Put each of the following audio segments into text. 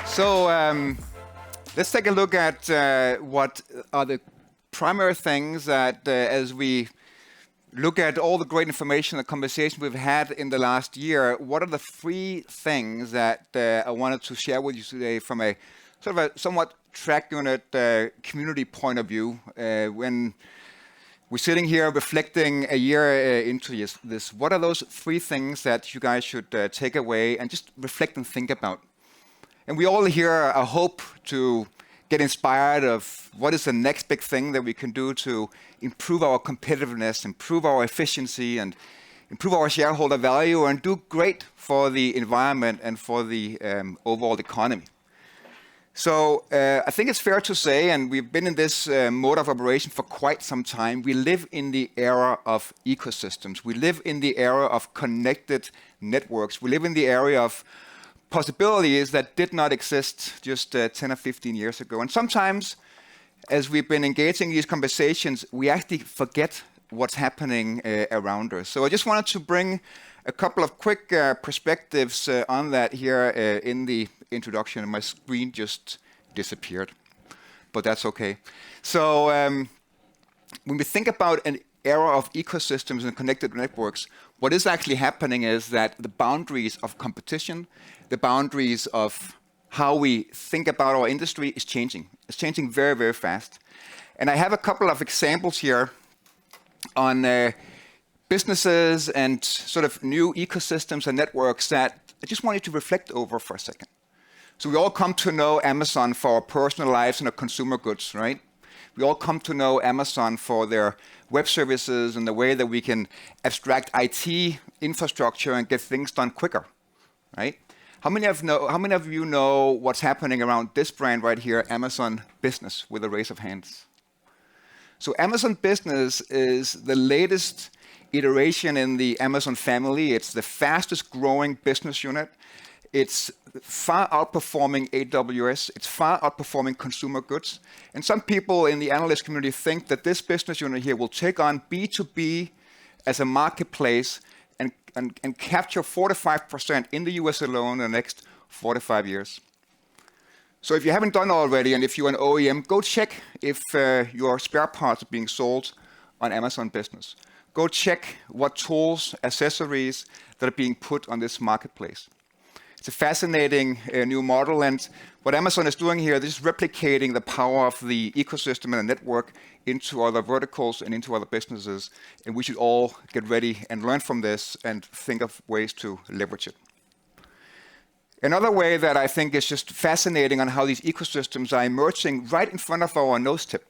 So let's take a look at what are the primary things that as we look at all the great information, the conversation we've had in the last year, what are the three things that I wanted to share with you today from a sort of a somewhat Trackunit community point of view when we're sitting here reflecting a year into this. What are those three things that you guys should take away and just reflect and think about? And we all here hope to get inspired of what is the next big thing that we can do to improve our competitiveness, improve our efficiency, and improve our shareholder value, and do great for the environment and for the overall economy. So I think it's fair to say, and we've been in this mode of operation for quite some time, we live in the era of ecosystems. We live in the era of connected networks. We live in the area of possibilities that did not exist just 10 or 15 years ago. And sometimes, as we've been engaging in these conversations, we actually forget what's happening around us. So I just wanted to bring a couple of quick perspectives on that here in the introduction. And my screen just disappeared, but that's okay. So when we think about an era of ecosystems and connected networks, what is actually happening is that the boundaries of competition, the boundaries of how we think about our industry is changing. It's changing very, very fast. And I have a couple of examples here on businesses and sort of new ecosystems and networks that I just want you to reflect over for a second. So we all come to know Amazon for our personal lives and our consumer goods, right? We all come to know Amazon for their web services and the way that we can abstract IT infrastructure and get things done quicker, right? How many of you know what's happening around this brand right here, Amazon Business, with a raise of hands? So Amazon Business is the latest iteration in the Amazon family. It's the fastest growing business unit. It's far outperforming AWS. It's far outperforming consumer goods. And some people in the analyst community think that this business unit here will take on B2B as a marketplace and capture 45% in the US alone in the next 4 to 5 years. So if you haven't done already, and if you're an OEM, go check if your spare parts are being sold on Amazon Business. Go check what tools, accessories that are being put on this marketplace. It's a fascinating new model, and what Amazon is doing here, this is replicating the power of the ecosystem and the network into other verticals and into other businesses, and we should all get ready and learn from this and think of ways to leverage it. Another way that I think is just fascinating on how these ecosystems are emerging right in front of our nose tip.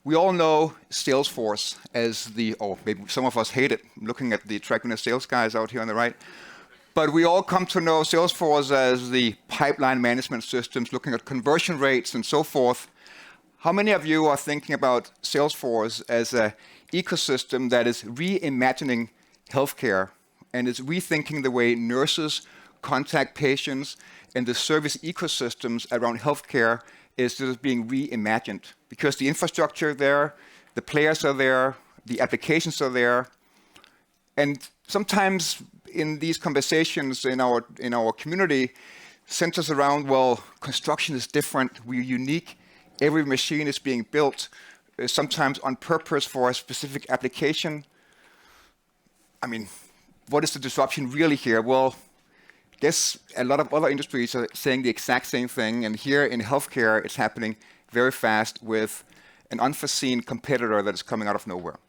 We all know Salesforce as maybe some of us hate it, looking at the Trackunit sales guys out here on the right. But we all come to know Salesforce as the pipeline management systems, looking at conversion rates and so forth. How many of you are thinking about Salesforce as an ecosystem that is reimagining healthcare and is rethinking the way nurses contact patients, and the service ecosystems around healthcare is just being reimagined? Because the infrastructure there, the players are there, the applications are there. And sometimes in these conversations in our community centers around, well, construction is different, we're unique, every machine is being built, sometimes on purpose for a specific application. I mean, what is the disruption really here? Well, I guess a lot of other industries are saying the exact same thing, and here in healthcare, it's happening very fast with an unforeseen competitor that is coming out of nowhere.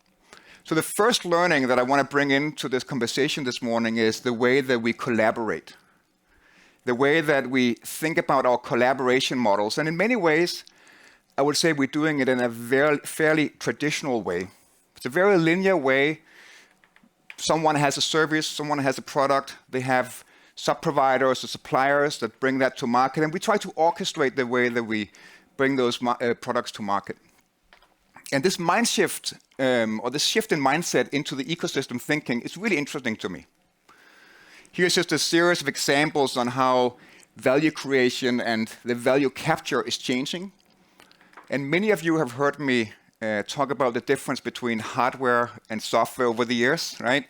So the first learning that I want to bring into this conversation this morning is the way that we collaborate, the way that we think about our collaboration models. And in many ways, I would say we're doing it in a fairly traditional way. It's a very linear way. Someone has a service, someone has a product, they have sub-providers or suppliers that bring that to market, and we try to orchestrate the way that we bring those products to market. And this mind shift, or this shift in mindset into the ecosystem thinking is really interesting to me. Here's just a series of examples on how value creation and the value capture is changing. And many of you have heard me talk about the difference between hardware and software over the years, right?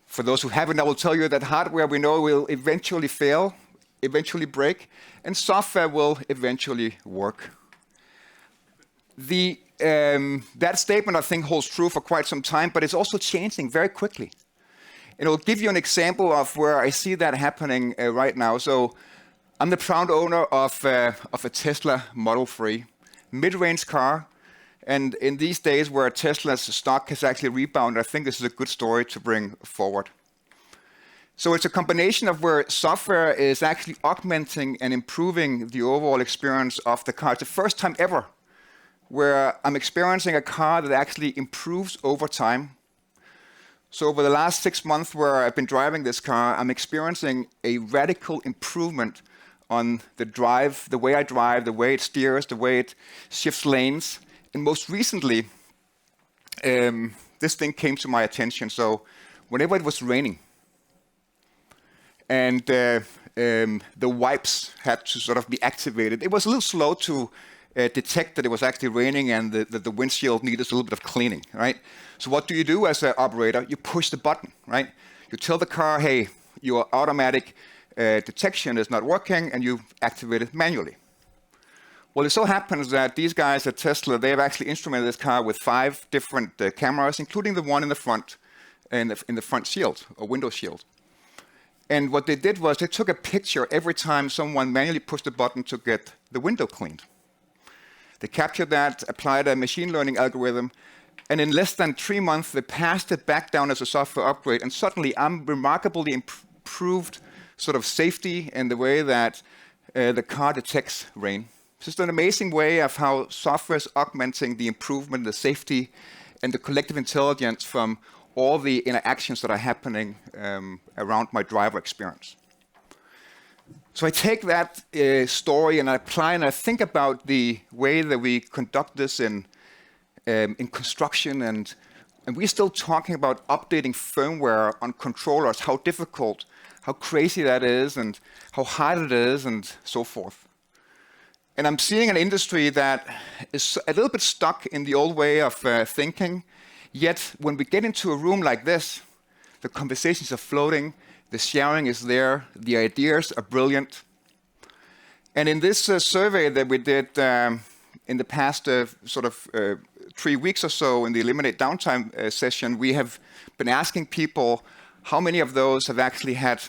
For those who haven't, I will tell you that hardware we know will eventually fail, eventually break, and software will eventually work. That statement, I think, holds true for quite some time, but it's also changing very quickly. And I'll give you an example of where I see that happening right now. So I'm the proud owner of a Tesla Model 3, mid-range car. And in these days where Tesla's stock has actually rebounded, I think this is a good story to bring forward. So it's a combination of where software is actually augmenting and improving the overall experience of the car. It's the first time ever where I'm experiencing a car that actually improves over time. So over the last 6 months where I've been driving this car, I'm experiencing a radical improvement on the drive, the way I drive, the way it steers, the way it shifts lanes. And most recently, this thing came to my attention. So whenever it was raining, and the wipes had to sort of be activated, it was a little slow to detect that it was actually raining and that the windshield needed a little bit of cleaning, right? So what do you do as an operator? You push the button, right? You tell the car, hey, your automatic detection is not working, and you activate it manually. Well, it so happens that these guys at Tesla, they have actually instrumented this car with 5 different cameras, including the one in the front, in the front shield, or window shield. And what they did was they took a picture every time someone manually pushed the button to get the window cleaned. They captured that, applied a machine learning algorithm, and in less than 3 months, they passed it back down as a software upgrade, and suddenly I'm remarkably improved sort of safety in the way that the car detects rain. It's just an amazing way of how software is augmenting the improvement, the safety, and the collective intelligence from all the interactions that are happening around my driver experience. So I take that story and I apply and I think about the way that we conduct this in construction, and we're still talking about updating firmware on controllers, how difficult, how crazy that is, and how hard it is, and so forth. And I'm seeing an industry that is a little bit stuck in the old way of thinking, yet when we get into a room like this, the conversations are floating, the sharing is there, the ideas are brilliant. And in this survey that we did in the past 3 weeks or so in the Eliminate Downtime session, we have been asking people how many of those have actually had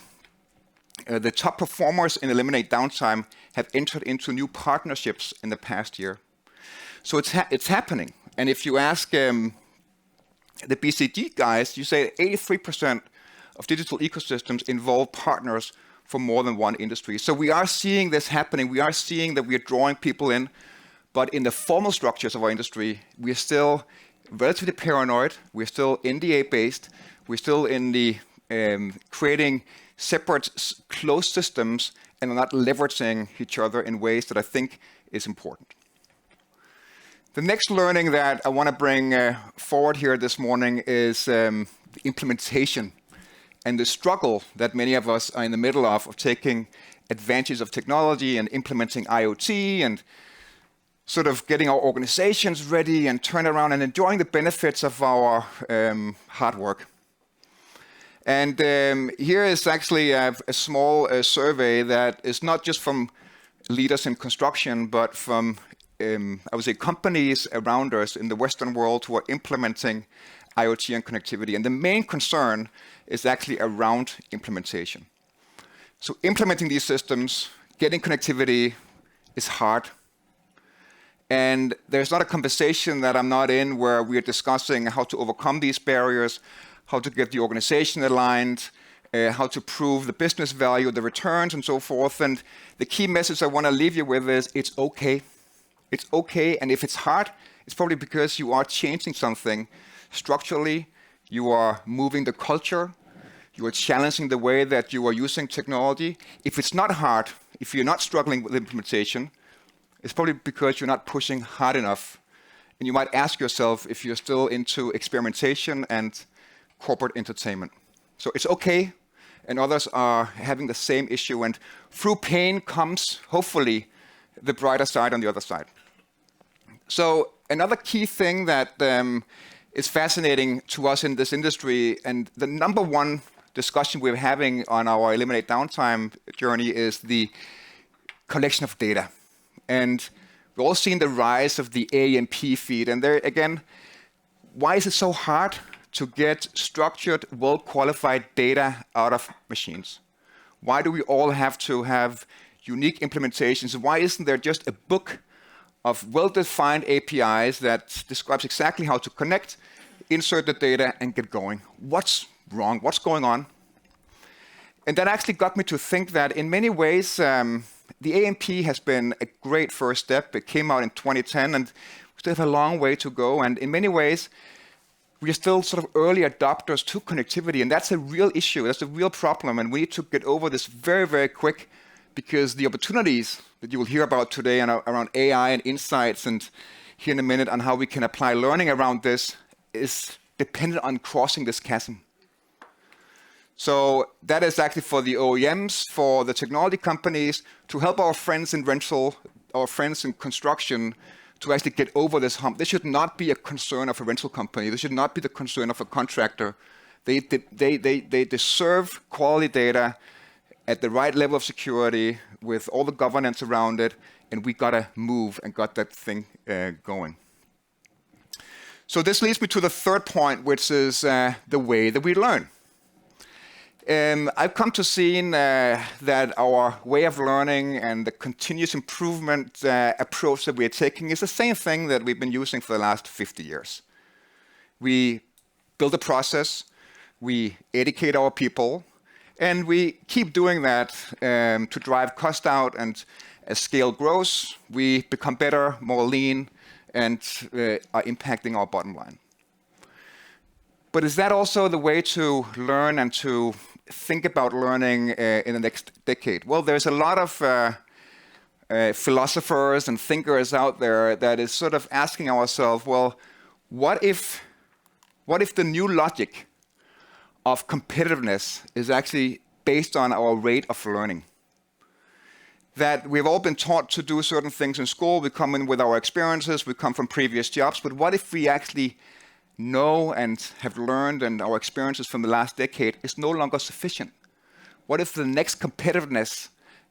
the top performers in Eliminate Downtime have entered into new partnerships in the past year. So it's happening. And if you ask the BCG guys, you say 83% of digital ecosystems involve partners from more than one industry. So we are seeing this happening. We are seeing that we are drawing people in. But in the formal structures of our industry, we are still relatively paranoid. We're still NDA-based. We're still in the creating separate closed systems and are not leveraging each other in ways that I think is important. The next learning that I want to bring forward here this morning is the implementation and the struggle that many of us are in the middle of taking advantage of technology and implementing IoT and sort of getting our organizations ready and turn around and enjoying the benefits of our hard work. And here is actually a small survey that is not just from leaders in construction, but from, I would say, companies around us in the Western world who are implementing IoT and connectivity. And the main concern is actually around implementation. So implementing these systems, getting connectivity is hard. And there's not a conversation that I'm not in where we are discussing how to overcome these barriers, how to get the organization aligned, how to prove the business value, the returns, and so forth. And the key message I want to leave you with is it's okay. It's okay, and if it's hard, it's probably because you are changing something structurally, you are moving the culture, you are challenging the way that you are using technology. If it's not hard, if you're not struggling with implementation, it's probably because you're not pushing hard enough. And you might ask yourself if you're still into experimentation and corporate entertainment. So it's okay, and others are having the same issue, and through pain comes, hopefully, the brighter side on the other side. So another key thing that is fascinating to us in this industry, and the number one discussion we're having on our Eliminate Downtime journey, is the collection of data. And we've all seen the rise of the AMP feed. And there again, why is it so hard to get structured, well-qualified data out of machines? Why do we all have to have unique implementations? Why isn't there just a book of well-defined APIs that describes exactly how to connect, insert the data, and get going? What's wrong? What's going on? And that actually got me to think that in many ways, the AMP has been a great first step. It came out in 2010, and we still have a long way to go. And in many ways, we are still sort of early adopters to connectivity, and that's a real issue. That's a real problem, and we need to get over this very, very quick, because the opportunities that you will hear about today around AI and insights, and here in a minute on how we can apply learning around this, is dependent on crossing this chasm. So that is actually for the OEMs, for the technology companies, to help our friends in rental, our friends in construction, to actually get over this hump. This should not be a concern of a rental company. This should not be the concern of a contractor. They deserve quality data at the right level of security with all the governance around it, and we gotta move and got that thing going. So this leads me to the third point, which is the way that we learn. I've come to see that our way of learning and the continuous improvement approach that we are taking is the same thing that we've been using for the last 50 years. We build a process, we educate our people, and we keep doing that to drive cost out, and as scale grows, we become better, more lean, and are impacting our bottom line. But is that also the way to learn and to think about learning in the next decade? Well, there's a lot of philosophers and thinkers out there that is sort of asking ourselves, well, what if the new logic of competitiveness is actually based on our rate of learning? That we've all been taught to do certain things in school, we come in with our experiences, we come from previous jobs, but what if we actually know and have learned, and our experiences from the last decade is no longer sufficient? What if the next competitiveness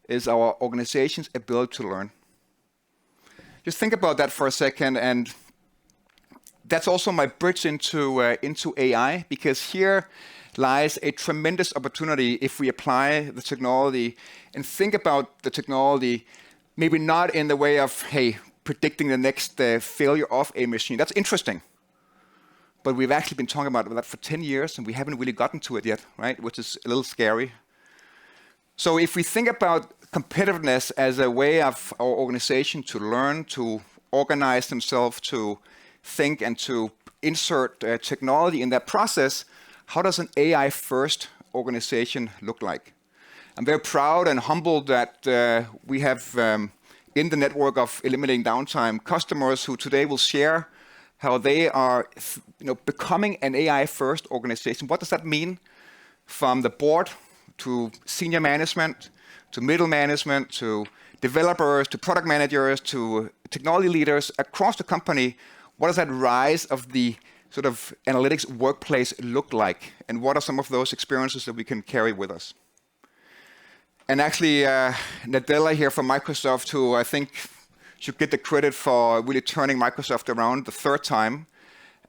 is our organization's ability to learn? Just think about that for a second, and that's also my bridge into AI, because here lies a tremendous opportunity if we apply the technology and think about the technology, maybe not in the way of, hey, predicting the next failure of a machine. That's interesting. But we've actually been talking about that for 10 years, and we haven't really gotten to it yet, right? Which is a little scary. So if we think about competitiveness as a way of our organization to learn, to organize themselves, to think, and to insert technology in that process, how does an AI-first organization look like? I'm very proud and humbled that we have in the network of Eliminating Downtime customers who today will share how they are becoming an AI-first organization. What does that mean? From the board to senior management, to middle management, to developers, to product managers, to technology leaders across the company. What does that rise of the sort of analytics workplace look like? And what are some of those experiences that we can carry with us? And actually, Nadella here from Microsoft, who I think should get the credit for really turning Microsoft around the third time,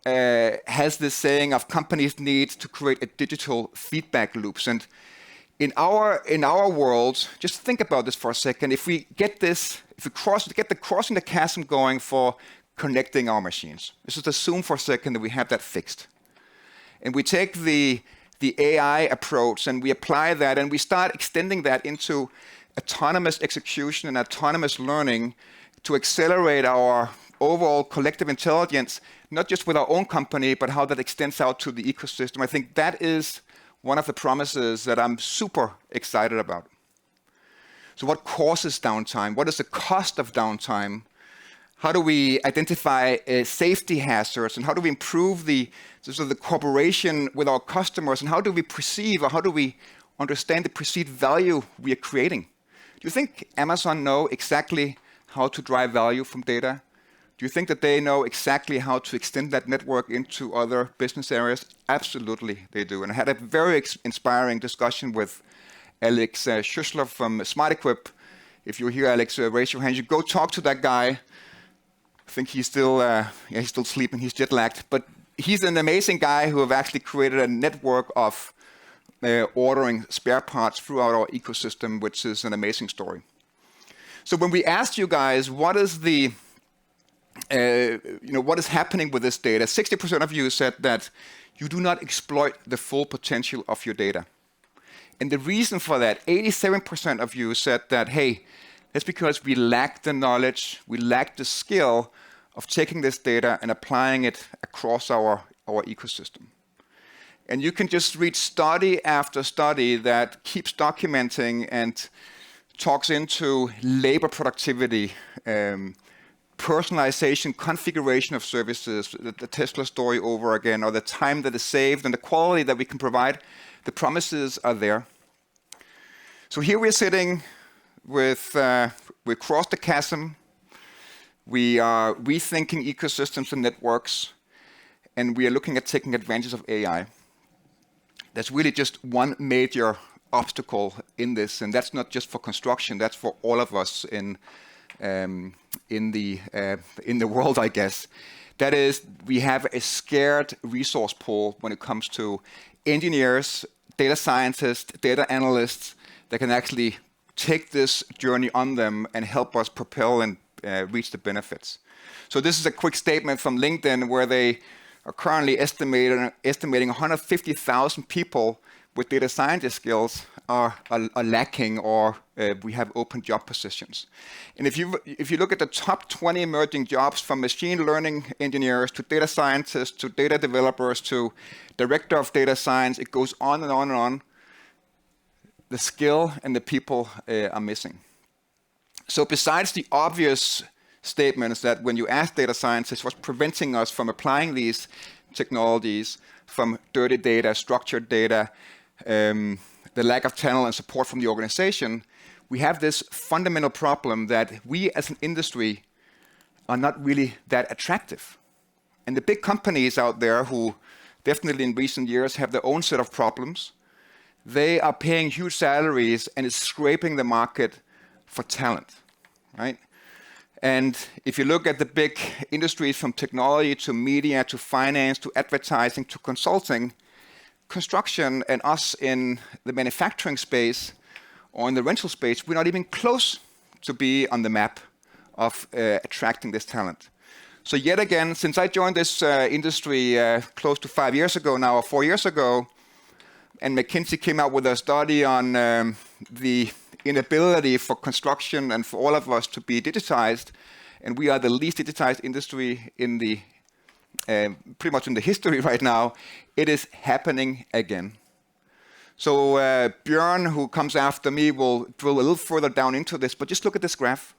has this saying of companies need to create a digital feedback loops. And in our world, just think about this for a second. If we get this, get the crossing the chasm going for connecting our machines, let's just assume for a second that we have that fixed, and we take the AI approach and we apply that, and we start extending that into autonomous execution and autonomous learning to accelerate our overall collective intelligence, not just with our own company, but how that extends out to the ecosystem. I think that is one of the promises that I'm super excited about. So what causes downtime? What is the cost of downtime? How do we identify safety hazards? And how do we improve the cooperation with our customers? And how do we perceive, or how do we understand the perceived value we are creating? Do you think Amazon know exactly how to drive value from data? Do you think that they know exactly how to extend that network into other business areas? Absolutely, they do. And I had a very inspiring discussion with Alex Schussler from Smart Equip. If you're here, Alex, raise your hand. You go talk to that guy. I think he's still sleeping. He's jet lagged, but he's an amazing guy who have actually created a network of ordering spare parts throughout our ecosystem, which is an amazing story. So when we asked you guys, what is the what is happening with this data? 60% of you said that you do not exploit the full potential of your data. And the reason for that, 87% of you said that, hey, that's because we lack the knowledge, we lack the skill of taking this data and applying it across our ecosystem. And you can just read study after study that keeps documenting and talks into labor productivity, personalization, configuration of services, the Tesla story over again, or the time that is saved and the quality that we can provide. The promises are there. So here we're sitting with, we crossed the chasm. We are rethinking ecosystems and networks, and we are looking at taking advantage of AI. That's really just one major obstacle in this, and that's not just for construction. That's for all of us in the world, I guess. That is, we have a scared resource pool when it comes to engineers, data scientists, data analysts that can actually take this journey on them and help us propel and reach the benefits. So this is a quick statement from LinkedIn where they are currently estimating 150,000 people with data scientist skills are lacking, or we have open job positions. And if you look at the top 20 emerging jobs, from machine learning engineers to data scientists to data developers to director of data science, it goes on and on and on. The skill and the people are missing. So besides the obvious statements that when you ask data scientists what's preventing us from applying these technologies, from dirty data, structured data, the lack of talent and support from the organization, we have this fundamental problem that we as an industry are not really that attractive. And the big companies out there who definitely in recent years have their own set of problems, they are paying huge salaries and it's scraping the market for talent, right? And if you look at the big industries from technology to media to finance to advertising to consulting, construction and us in the manufacturing space or in the rental space, we're not even close to be on the map of attracting this talent. So yet again, since I joined this industry close to 5 years ago now, or 4 years ago, and McKinsey came out with a study on the inability for construction and for all of us to be digitized, and we are the least digitized industry in the pretty much in the history right now. It is happening again. So Björn, who comes after me, will drill a little further down into this, but just look at this graph.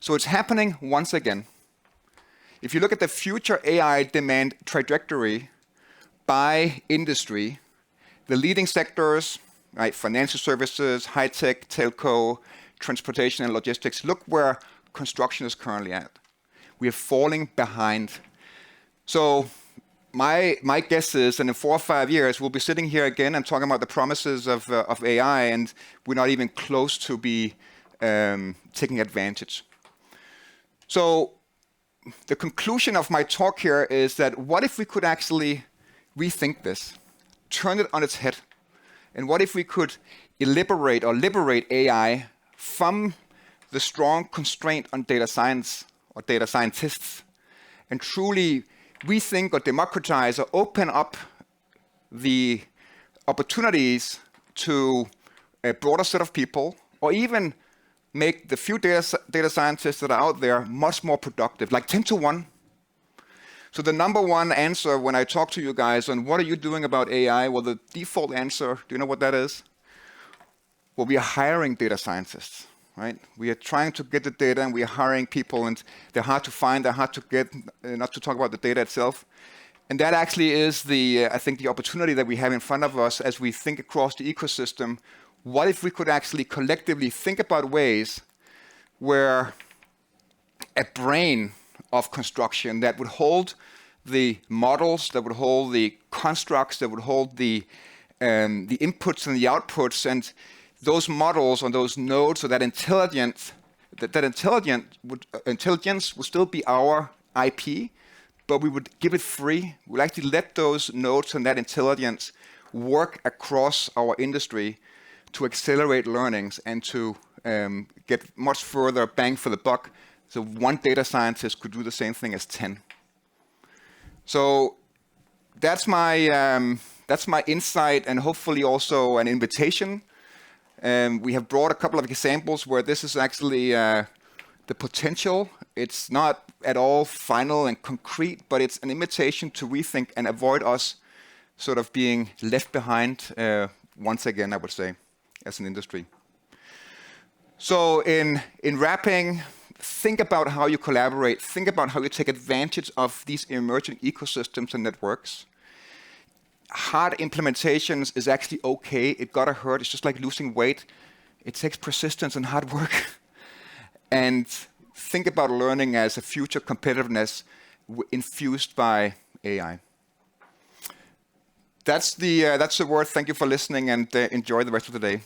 So it's happening once again. If you look at the future AI demand trajectory by industry, the leading sectors, right, financial services, high tech, telco, transportation and logistics, look where construction is currently at. We are falling behind. So my guess is that in 4 or 5 years, we'll be sitting here again and talking about the promises of AI, and we're not even close to be taking advantage. So the conclusion of my talk here is that what if we could actually rethink this, turn it on its head, and what if we could liberate AI from the strong constraint on data science or data scientists, and truly rethink or democratize or open up the opportunities to a broader set of people, or even make the few data scientists that are out there much more productive, like 10 to 1. So the number one answer when I talk to you guys on what are you doing about AI, well, the default answer, do you know what that is? Well, we are hiring data scientists, right? We are trying to get the data and we are hiring people, and they're hard to find, they're hard to get, not to talk about the data itself. And that actually is I think the opportunity that we have in front of us as we think across the ecosystem. What if we could actually collectively think about ways where a brain of construction that would hold the models, that would hold the constructs, that would hold the inputs and the outputs, and those models on those nodes, or that intelligence would still be our IP, but we would give it free. We'd actually let those nodes and that intelligence work across our industry to accelerate learnings and to get much further bang for the buck. So one data scientist could do the same thing as 10. So that's my insight, and hopefully also an invitation. We have brought a couple of examples where this is actually the potential. It's not at all final and concrete, but it's an invitation to rethink and avoid us sort of being left behind once again, I would say, as an industry. So in wrapping, think about how you collaborate. Think about how you take advantage of these emerging ecosystems and networks. Hard implementations is actually okay. It gotta hurt. It's just like losing weight. It takes persistence and hard work. And think about learning as a future competitiveness infused by AI. That's the word. Thank you for listening, and enjoy the rest of the day.